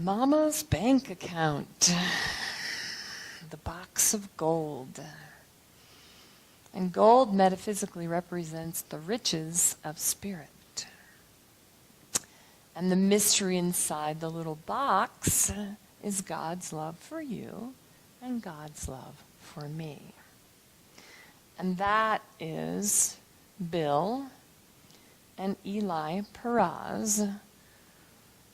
Mama's bank account, the box of gold. And gold metaphysically represents the riches of spirit. And the mystery inside the little box is God's love for you and God's love for me. And that is Bill and Eli Peraz.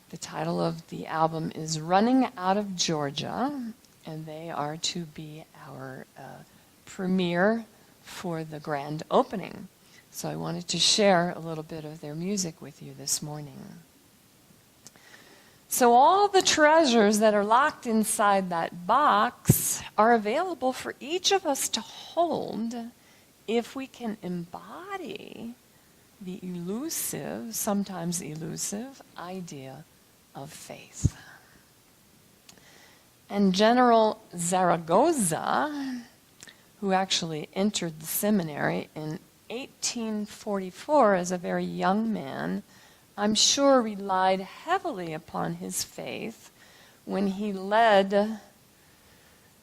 The title of the album is Running Out of Georgia, and they are to be our premiere for the grand opening. So I wanted to share a little bit of their music with you this morning. So all the treasures that are locked inside that box are available for each of us to hold if we can embody the elusive, sometimes elusive, idea of faith. And General Zaragoza, who actually entered the seminary in 1844 as a very young man, I'm sure relied heavily upon his faith when he led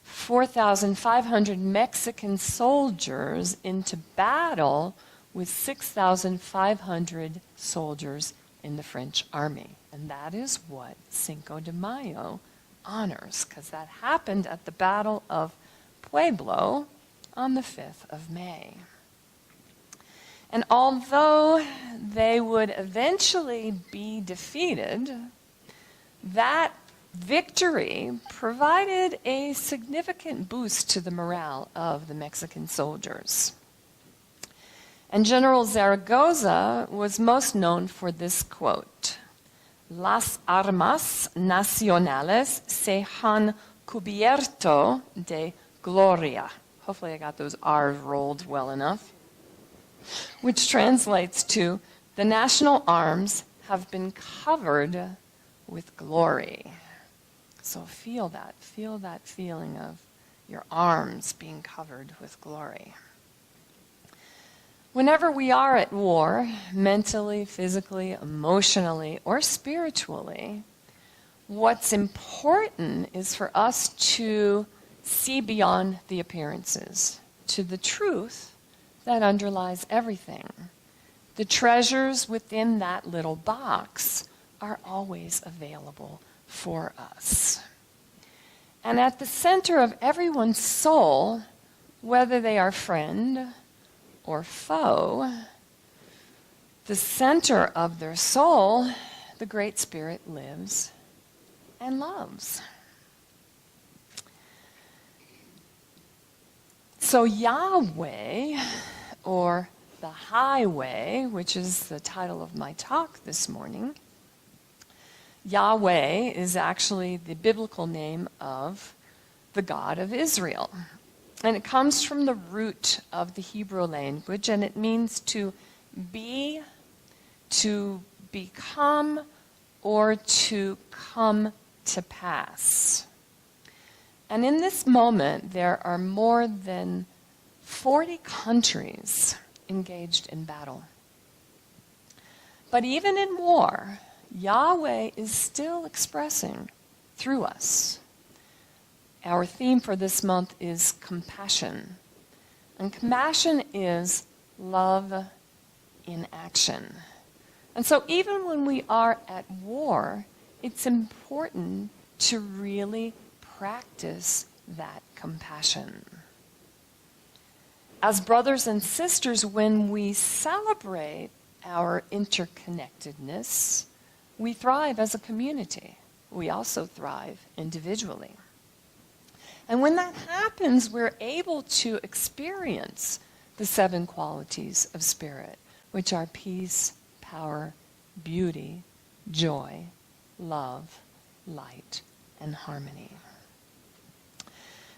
4,500 Mexican soldiers into battle with 6,500 soldiers in the French army. And that is what Cinco de Mayo honors, because that happened at the Battle of Pueblo on the 5th of May. And although they would eventually be defeated, that victory provided a significant boost to the morale of the Mexican soldiers. And General Zaragoza was most known for this quote: "Las armas nacionales se han cubierto de gloria." Hopefully I got those R's rolled well enough. Which translates to, the national arms have been covered with glory. So feel that feeling of your arms being covered with glory. Whenever we are at war, mentally, physically, emotionally, or spiritually, what's important is for us to see beyond the appearances to the truth that underlies everything. The treasures within that little box are always available for us. And at the center of everyone's soul, whether they are friend or foe, the center of their soul, the Great Spirit lives and loves. So Yahweh, or the Highway, which is the title of my talk this morning, Yahweh is actually the biblical name of the God of Israel. And it comes from the root of the Hebrew language, and it means to be, to become, or to come to pass. And in this moment, there are more than 40 countries engaged in battle. But even in war, Yahweh is still expressing through us. Our theme for this month is compassion. And compassion is love in action. And so even when we are at war, it's important to really practice that compassion. As brothers and sisters, when we celebrate our interconnectedness, we thrive as a community. We also thrive individually. And when that happens, we're able to experience the 7 qualities of spirit, which are peace, power, beauty, joy, love, light, and harmony.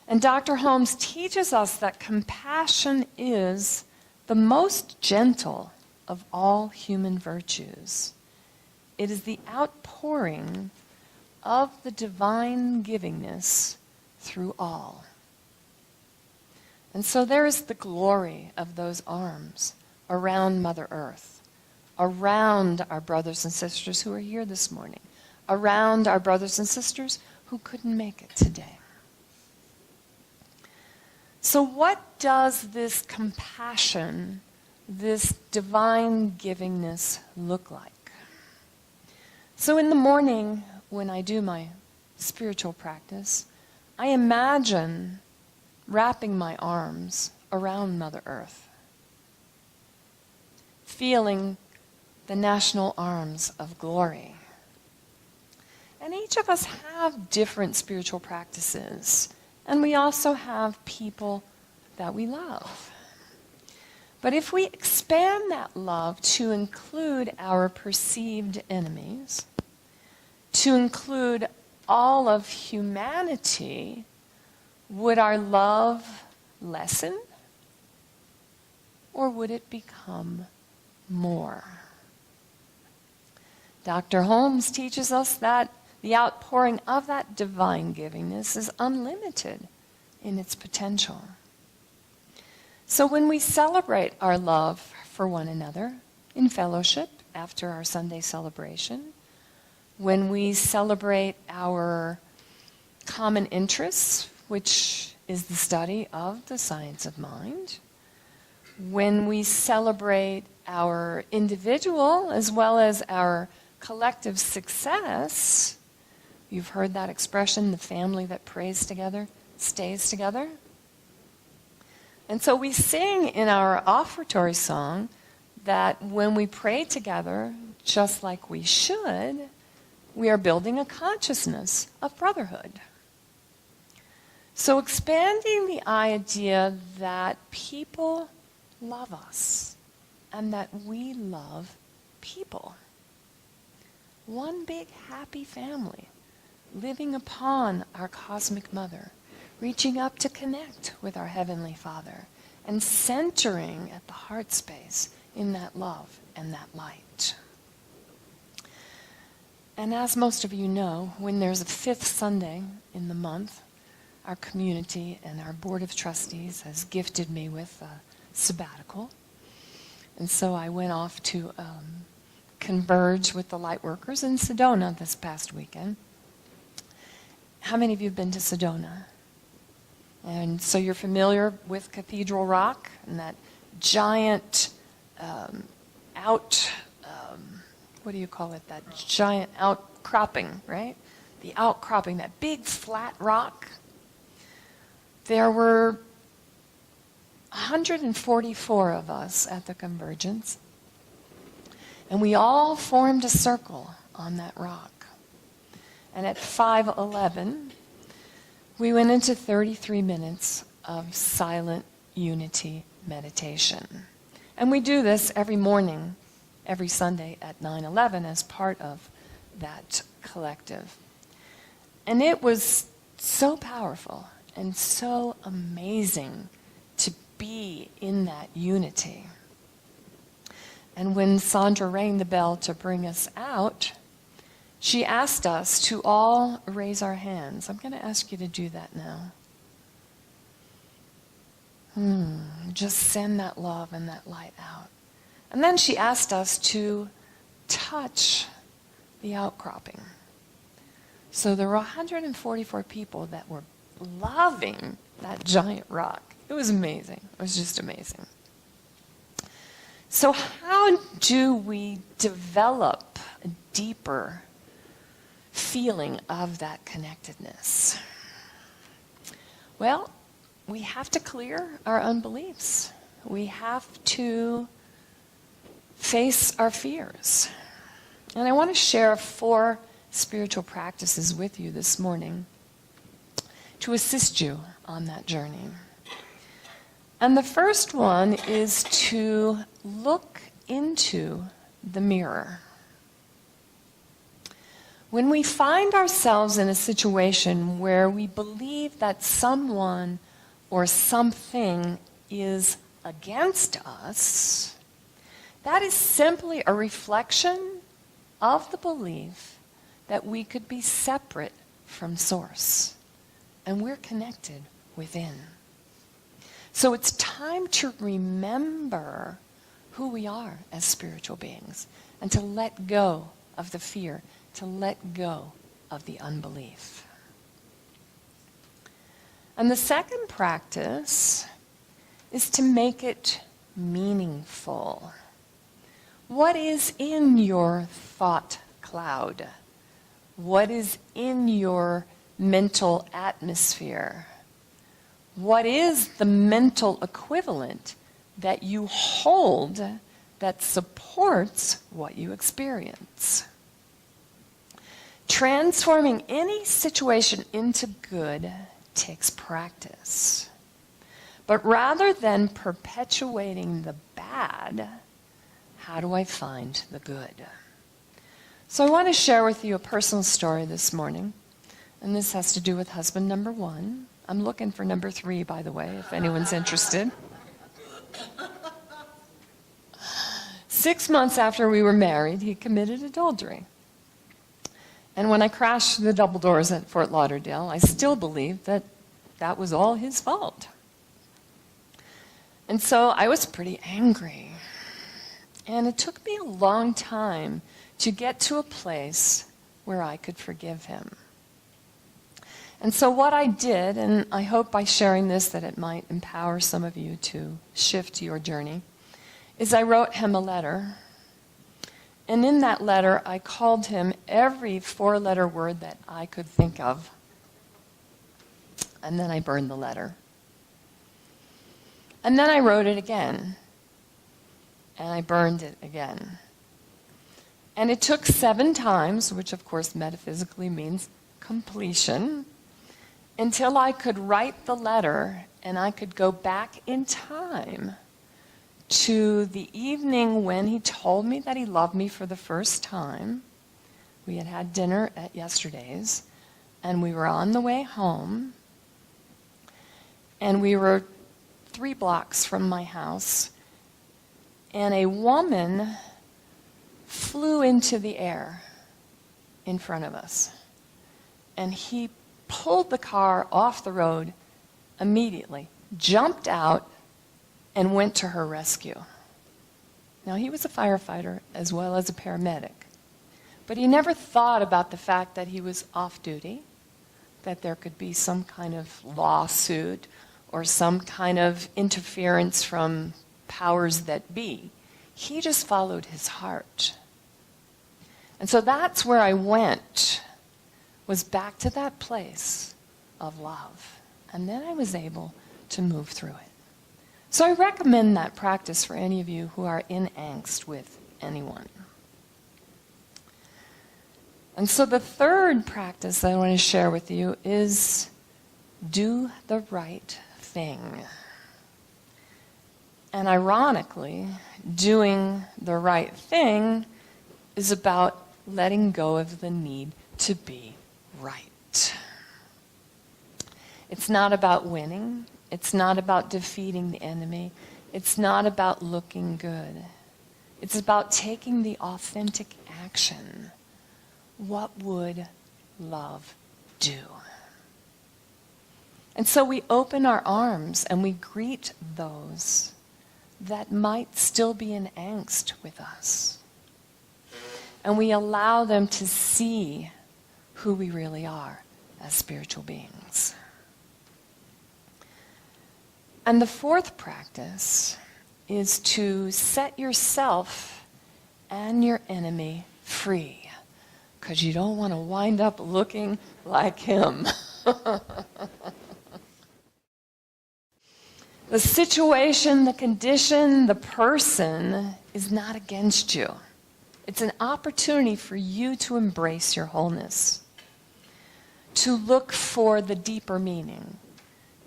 And Dr. Holmes teaches us that compassion is the most gentle of all human virtues. It is the outpouring of the divine givingness through all. And so there is the glory of those arms around Mother Earth, around our brothers and sisters who are here this morning, around our brothers and sisters who couldn't make it today. So what does this compassion, this divine givingness look like? So in the morning, when I do my spiritual practice, I imagine wrapping my arms around Mother Earth, feeling the national arms of glory. And each of us have different spiritual practices, and we also have people that we love. But if we expand that love to include our perceived enemies, to include all of humanity, would our love lessen, or would it become more? Dr. Holmes teaches us that the outpouring of that divine givingness is unlimited in its potential. So when we celebrate our love for one another in fellowship after our Sunday celebration, when we celebrate our common interests, which is the study of the science of mind, when we celebrate our individual as well as our collective success, you've heard that expression, the family that prays together stays together. And so we sing in our offertory song that when we pray together, just like we should, we are building a consciousness of brotherhood. So expanding the idea that people love us and that we love people. One big happy family living upon our cosmic mother, reaching up to connect with our Heavenly Father and centering at the heart space in that love and that light. And as most of you know, when there's a fifth Sunday in the month, our community and our Board of Trustees has gifted me with a sabbatical. And so I went off to converge with the light workers in Sedona this past weekend. How many of you have been to Sedona? And so you're familiar with Cathedral Rock and that giant what do you call it? That giant outcropping, right? The outcropping, that big flat rock. There were 144 of us at the convergence, and we all formed a circle on that rock. And at 5:11, we went into 33 minutes of silent unity meditation. And we do this every morning, every Sunday at 9:11 as part of that collective. And it was so powerful and so amazing to be in that unity. And when Sandra rang the bell to bring us out, she asked us to all raise our hands. I'm going to ask you to do that now. Just send that love and that light out. And then she asked us to touch the outcropping. So there were 144 people that were loving that giant rock. It was amazing. It was just amazing. So how do we develop a deeper feeling of that connectedness? Well, we have to clear our unbeliefs. We have to face our fears. And I want to share 4 spiritual practices with you this morning to assist you on that journey. And the first one is to look into the mirror. When we find ourselves in a situation where we believe that someone or something is against us, that is simply a reflection of the belief that we could be separate from Source, and we're connected within. So it's time to remember who we are as spiritual beings and to let go of the fear to let go of the unbelief. And the second practice is to make it meaningful. What is in your thought cloud? What is in your mental atmosphere? What is the mental equivalent that you hold that supports what you experience? Transforming any situation into good takes practice. But rather than perpetuating the bad, how do I find the good? So I want to share with you a personal story this morning. And this has to do with husband number 1. I'm looking for number 3, by the way, if anyone's interested. 6 months after we were married, he committed adultery. And when I crashed the double doors at Fort Lauderdale, I still believe that that was all his fault. And so I was pretty angry. And it took me a long time to get to a place where I could forgive him. And so what I did, and I hope by sharing this that it might empower some of you to shift your journey, is I wrote him a letter. And in that letter, I called him every 4-letter word that I could think of. And then I burned the letter. And then I wrote it again. And I burned it again. And it took 7 times, which of course metaphysically means completion, until I could write the letter and I could go back in time to the evening when he told me that he loved me for the first time. We had had dinner at yesterday's, and we were on the way home, and we were 3 blocks from my house, and a woman flew into the air in front of us. And he pulled the car off the road immediately, jumped out, and went to her rescue. Now, he was a firefighter as well as a paramedic. But he never thought about the fact that he was off duty, that there could be some kind of lawsuit or some kind of interference from powers that be. He just followed his heart. And so that's where I went, was back to that place of love. And then I was able to move through it. So I recommend that practice for any of you who are in angst with anyone. And so the third practice that I want to share with you is do the right thing. And ironically, doing the right thing is about letting go of the need to be right. It's not about winning. It's not about defeating the enemy. It's not about looking good. It's about taking the authentic action. What would love do? And so we open our arms and we greet those that might still be in angst with us. And we allow them to see who we really are as spiritual beings. And the fourth practice is to set yourself and your enemy free, because you don't want to wind up looking like him. The situation, the condition, the person is not against you. It's an opportunity for you to embrace your wholeness, to look for the deeper meaning,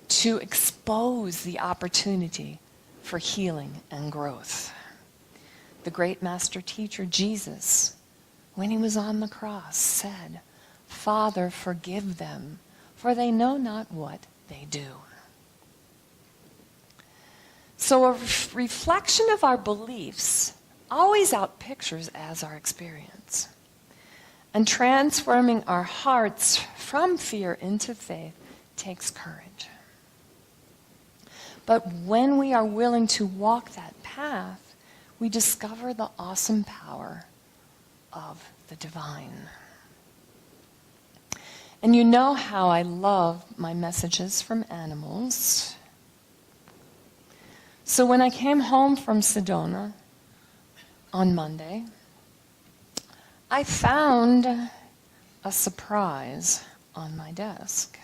to expose the opportunity for healing and growth. The great master teacher, Jesus, when he was on the cross, said, "Father, forgive them, for they know not what they do." So a reflection of our beliefs always outpictures as our experience. And transforming our hearts from fear into faith takes courage. But when we are willing to walk that path, we discover the awesome power of the divine. And you know how I love my messages from animals. So when I came home from Sedona on Monday, I found a surprise on my desk.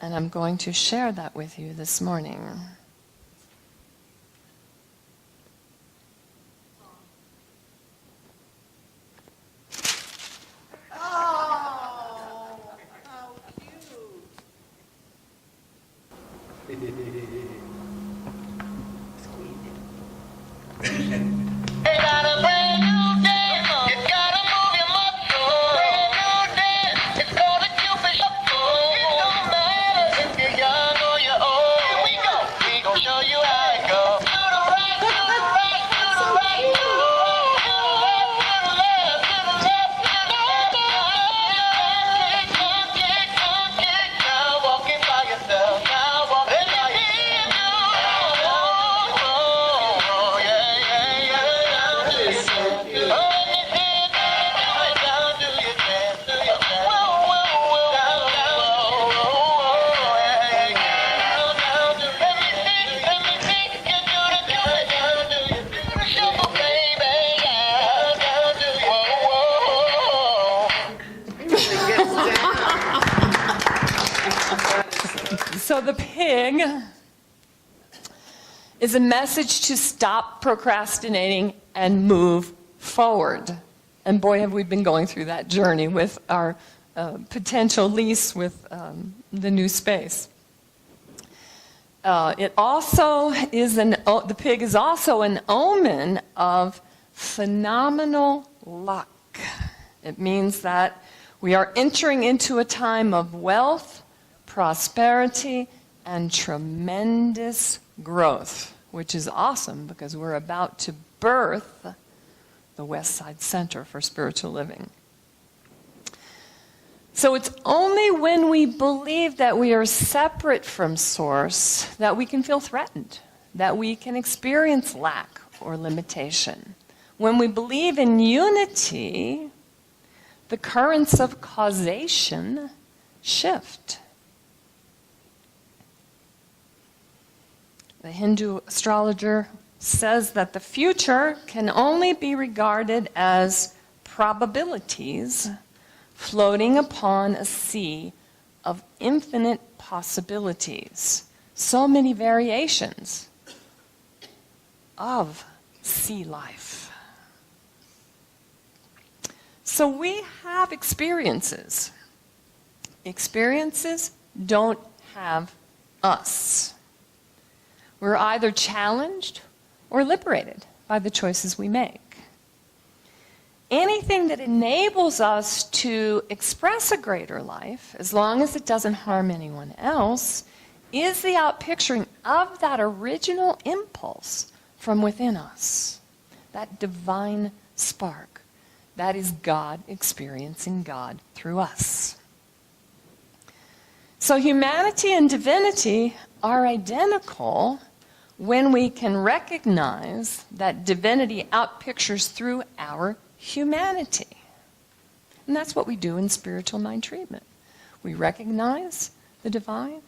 And I'm going to share that with you this morning. Oh, how cute. Hey, got a brand new day. You gotta move your muscles. Brand new day. It's gonna Cupid shuffle. It don't matter if you're young or you're old. Here we go. We gon' show you how it goes. To the right, to the right, to the right, to the left, to the left, to the left, to the left. Come kick, now walking by yourself. Now walking by yourself. Oh, yeah, yeah, yeah. Down to yourself. Oh, yeah, down to yourself. Whoa, whoa, whoa. Down, yeah, yeah. Down to, let me see. You do the down to the shuffle, baby. Yeah, down to, whoa, whoa. So the pig is a message to stop procrastinating and move forward. And boy, have we been going through that journey with our potential lease with the new space. It also is the pig is also an omen of phenomenal luck. It means that we are entering into a time of wealth, prosperity, and tremendous growth, which is awesome because we're about to birth the West Side Center for Spiritual Living. So it's only when we believe that we are separate from Source that we can feel threatened, that we can experience lack or limitation. When we believe in unity, the currents of causation shift. The Hindu astrologer says that the future can only be regarded as probabilities floating upon a sea of infinite possibilities. So many variations of sea life. So we have experiences. Experiences don't have us. We're either challenged or liberated by the choices we make. Anything that enables us to express a greater life, as long as it doesn't harm anyone else, is the outpicturing of that original impulse from within us, that divine spark. That is God experiencing God through us. So humanity and divinity are identical when we can recognize that divinity outpictures through our humanity. And that's what we do in spiritual mind treatment. We recognize the divine,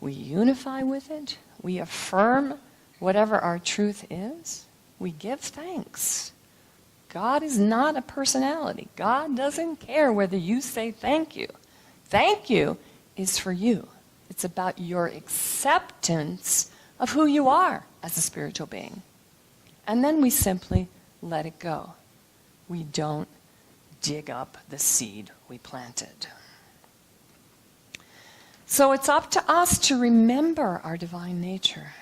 we unify with it, we affirm whatever our truth is, we give thanks. God is not a personality. God doesn't care whether you say thank you. Thank you is for you. It's about your acceptance of who you are as a spiritual being. And then we simply let it go. We don't dig up the seed we planted. So it's up to us to remember our divine nature,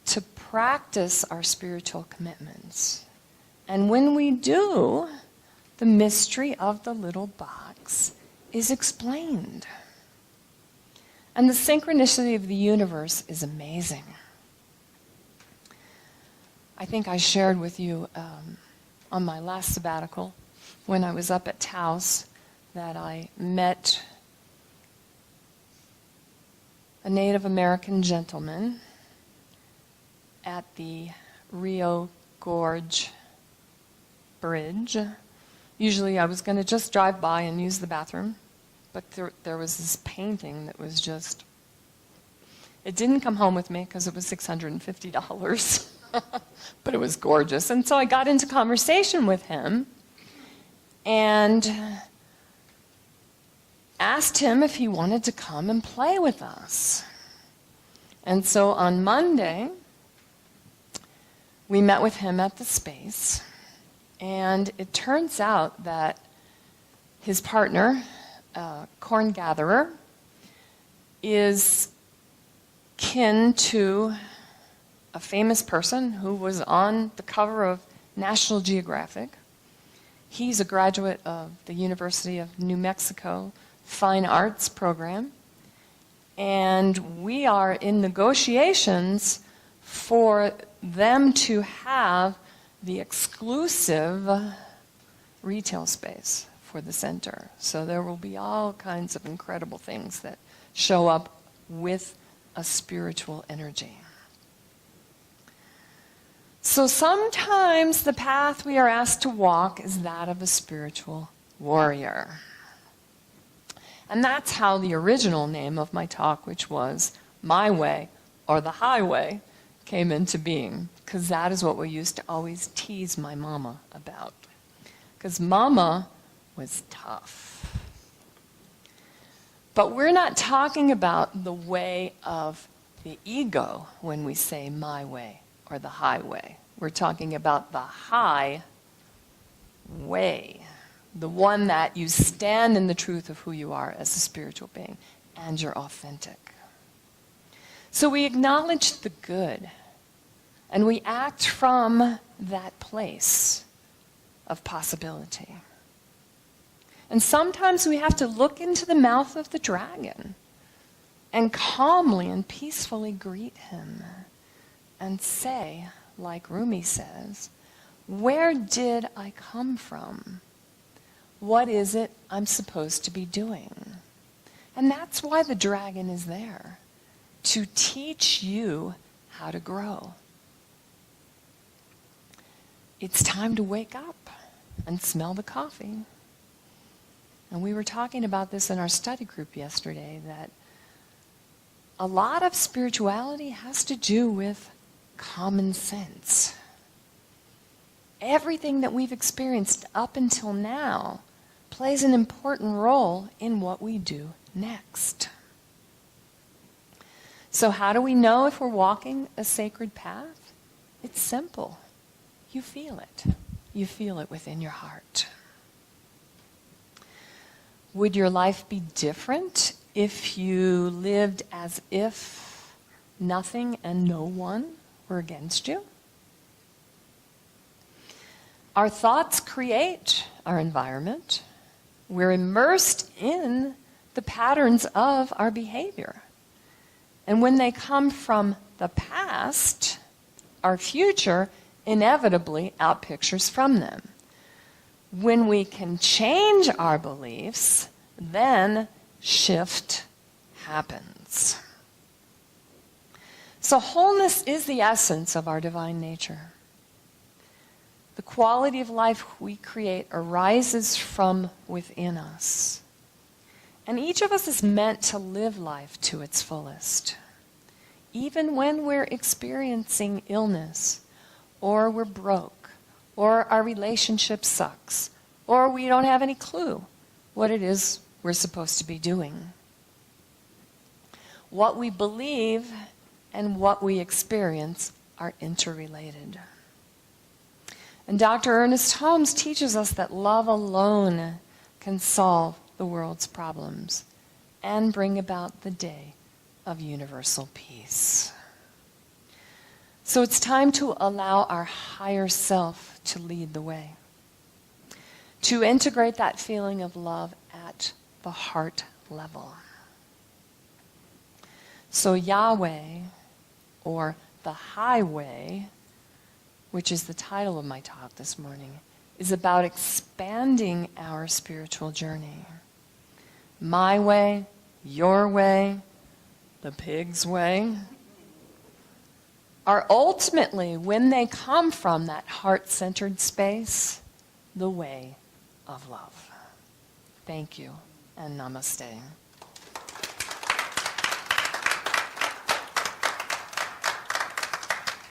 to practice our spiritual commitments. And when we do, the mystery of the little box is explained. And the synchronicity of the universe is amazing. I think I shared with you on my last sabbatical, when I was up at Taos, that I met a Native American gentleman at the Rio Gorge Bridge. Usually I was going to just drive by and use the bathroom. But there was this painting that was just, it didn't come home with me because it was $650, but it was gorgeous. And so I got into conversation with him and asked him if he wanted to come and play with us. And so on Monday, we met with him at the space, and it turns out that his partner, corn gatherer, is kin to a famous person who was on the cover of National Geographic. He's a graduate of the University of New Mexico Fine Arts program, and we are in negotiations for them to have the exclusive retail space for the center. So there will be all kinds of incredible things that show up with a spiritual energy. So sometimes the path we are asked to walk is that of a spiritual warrior. And that's how the original name of my talk, which was My Way or the Highway, came into being. Because that is what we used to always tease my mama about. Because mama was tough. But we're not talking about the way of the ego when we say my way or the highway. We're talking about the high way, the one that you stand in the truth of who you are as a spiritual being, and you're authentic. So we acknowledge the good, and we act from that place of possibility. And sometimes we have to look into the mouth of the dragon and calmly and peacefully greet him and say, like Rumi says, where did I come from? What is it I'm supposed to be doing? And that's why the dragon is there, to teach you how to grow. It's time to wake up and smell the coffee. And we were talking about this in our study group yesterday, that a lot of spirituality has to do with common sense. Everything that we've experienced up until now plays an important role in what we do next. So how do we know if we're walking a sacred path? It's simple. You feel it. You feel it within your heart. Would your life be different if you lived as if nothing and no one were against you? Our thoughts create our environment. We're immersed in the patterns of our behavior. And when they come from the past, our future inevitably outpictures from them. When we can change our beliefs, then shift happens. So wholeness is the essence of our divine nature. The quality of life we create arises from within us. And each of us is meant to live life to its fullest. Even when we're experiencing illness, or we're broke, or our relationship sucks, or we don't have any clue what it is we're supposed to be doing. What we believe and what we experience are interrelated. And Dr. Ernest Holmes teaches us that love alone can solve the world's problems and bring about the day of universal peace. So it's time to allow our higher self to lead the way, to integrate that feeling of love at the heart level. So Yahweh, or the highway, which is the title of my talk this morning, is about expanding our spiritual journey. My way, your way, the pig's way, are ultimately, when they come from that heart-centered space, the way of love. Thank you. and namaste.